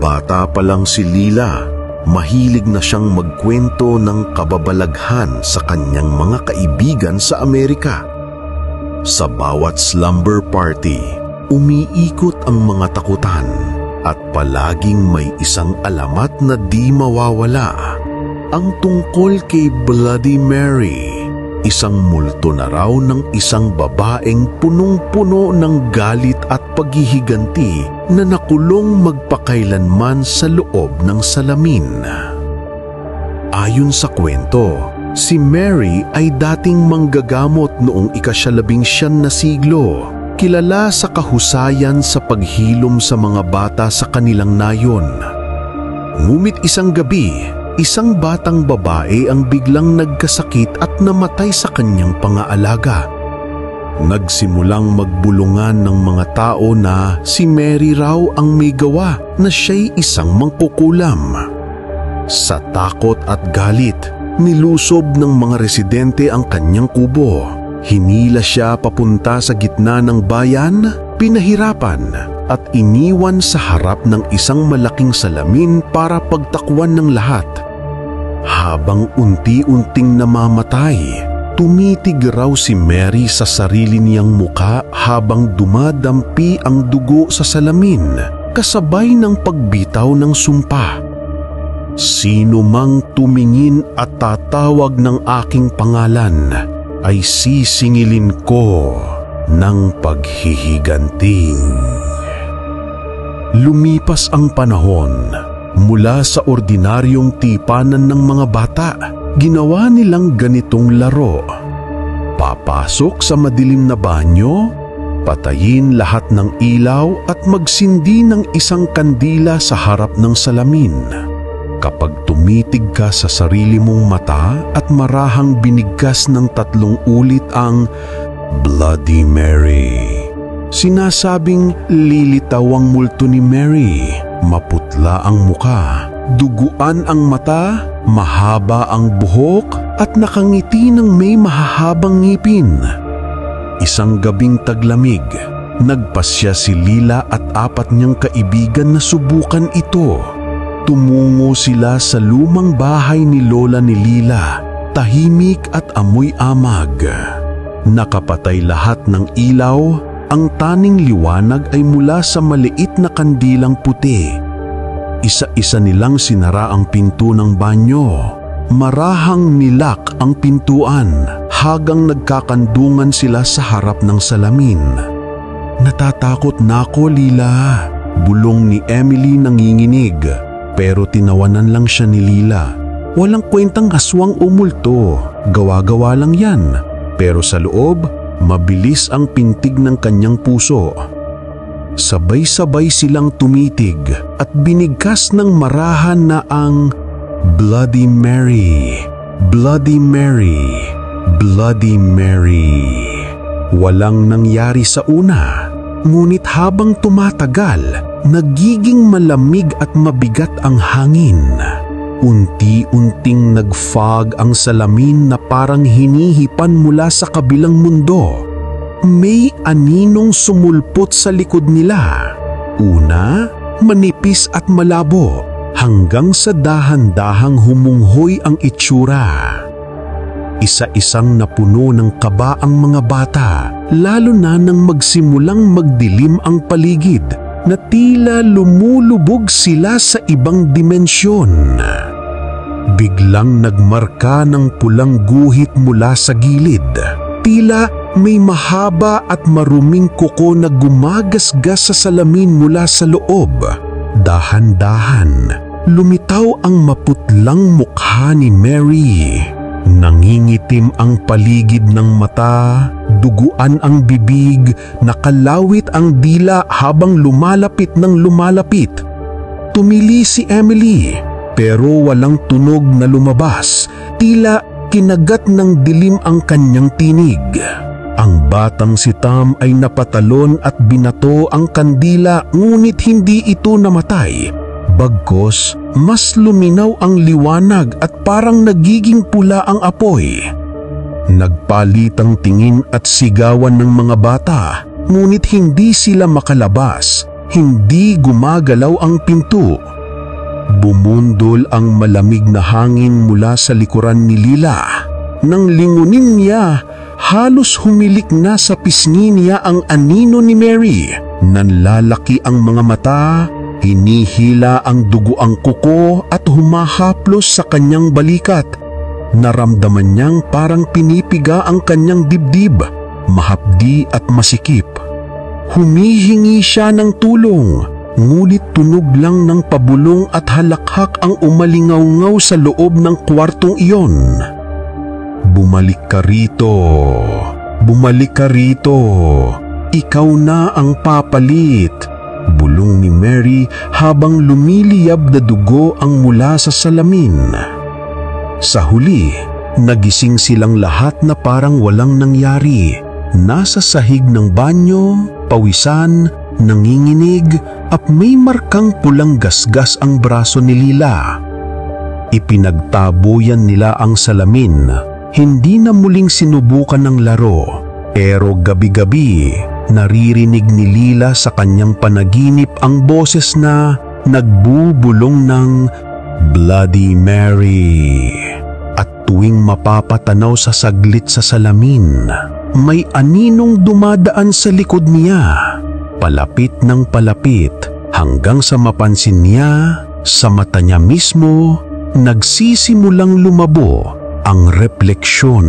Bata pa lang si Lila, mahilig na siyang magkwento ng kababalaghan sa kanyang mga kaibigan sa Amerika. Sa bawat slumber party, umiikot ang mga takutan at palaging may isang alamat na di mawawala. Ang tungkol kay Bloody Mary, isang multo na raw ng isang babaeng punong-puno ng galit at paghihiganti na nakulong magpakailanman sa loob ng salamin. Ayon sa kwento, si Mary ay dating manggagamot noong ika-19 na siglo, kilala sa kahusayan sa paghilom sa mga bata sa kanilang nayon. Ngunit isang gabi, isang batang babae ang biglang nagkasakit at namatay sa kanyang pangaalaga. Nagsimulang magbulungan ng mga tao na si Mary raw ang may gawa na siya'y isang mangkukulam. Sa takot at galit, nilusob ng mga residente ang kanyang kubo. Hinila siya papunta sa gitna ng bayan, pinahirapan at iniwan sa harap ng isang malaking salamin para pagtakwan ng lahat. Habang unti-unting namamatay, tumitig raw si Mary sa sarili niyang muka habang dumadampi ang dugo sa salamin, kasabay ng pagbitaw ng sumpa. Sino mang tumingin at tatawag ng aking pangalan ay sisingilin ko ng paghihiganting. Lumipas ang panahon. Mula sa ordinaryong tipanan ng mga bata, ginawa nilang ganitong laro. Papasok sa madilim na banyo, patayin lahat ng ilaw at magsindi ng isang kandila sa harap ng salamin. Kapag tumitig ka sa sarili mong mata at marahang binigkas ng 3 ulit ang Bloody Mary, sinasabing lilitaw ang multo ni Mary. Maputla ang muka, duguan ang mata, mahaba ang buhok at nakangiti ng may mahahabang ngipin. Isang gabing taglamig, nagpasya si Lila at 4 niyang kaibigan na subukan ito. Tumungo sila sa lumang bahay ni Lola ni Lila, tahimik at amoy amag. Nakapatay lahat ng ilaw. Ang taning liwanag ay mula sa maliit na kandilang puti. Isa-isa nilang sinara ang pinto ng banyo. Marahang nilak ang pintuan hanggang nagkakandungan sila sa harap ng salamin. Natatakot na ako, Lila, bulong ni Emily nanginginig. Pero tinawanan lang siya ni Lila. Walang kwentang aswang o multo, gawa-gawa lang yan. Pero sa loob, mabilis ang pintig ng kanyang puso. Sabay-sabay silang tumitig at binigkas ng marahan na ang Bloody Mary, Bloody Mary, Bloody Mary. Walang nangyari sa una, ngunit habang tumatagal, nagiging malamig at mabigat ang hangin. Unti-unting nag-fog ang salamin na parang hinihipan mula sa kabilang mundo. May aninong sumulpot sa likod nila. Una, manipis at malabo, hanggang sa dahan-dahang humunghoy ang itsura. Isa-isang napuno ng kaba ang mga bata, lalo na nang magsimulang magdilim ang paligid, na tila lumulubog sila sa ibang dimensyon. Biglang nagmarka ng pulang guhit mula sa gilid. Tila may mahaba at maruming kuko na gumagasgas sa salamin mula sa loob. Dahan-dahan, lumitaw ang maputlang mukha ni Mary. Nangingitim ang paligid ng mata, duguan ang bibig, nakalawit ang dila habang lumalapit ng lumalapit. Tumili si Emily, pero walang tunog na lumabas, tila kinagat ng dilim ang kanyang tinig. Ang batang si Tom ay napatalon at binato ang kandila, ngunit hindi ito namatay. Bagkus, mas luminaw ang liwanag at parang nagiging pula ang apoy. Nagpalitang tingin at sigawan ng mga bata, ngunit hindi sila makalabas. Hindi gumagalaw ang pinto. Bumundol ang malamig na hangin mula sa likuran ni Lila. Nang lingunin niya, halos humilik na sa pisngi niya ang anino ni Mary. Nanlalaki ang mga mata, hinihila ang dugo ang kuko at humahaplos sa kanyang balikat. Naramdaman niyang parang pinipiga ang kanyang dibdib, mahapdi at masikip. Humihingi siya ng tulong, ngunit tunog lang ng pabulong at halakhak ang umalingaw-ngaw sa loob ng kwartong iyon. "Bumalik ka rito, bumalik ka rito, ikaw na ang papalit," bulong ni Mary habang lumiliyab na dugo ang mula sa salamin. Sa huli, nagising silang lahat na parang walang nangyari. Nasa sahig ng banyo, pawisan, nanginginig at may markang pulang gasgas ang braso ni Lila. Ipinagtabuyan nila ang salamin. Hindi na muling sinubukan ng laro, pero gabi-gabi naririnig ni Lila sa kanyang panaginip ang boses na nagbubulong ng Bloody Mary. At tuwing mapapatanaw sa saglit sa salamin, may aninong dumadaan sa likod niya, palapit ng palapit hanggang sa mapansin niya sa mata niya mismo nagsisimulang lumabo ang refleksyon.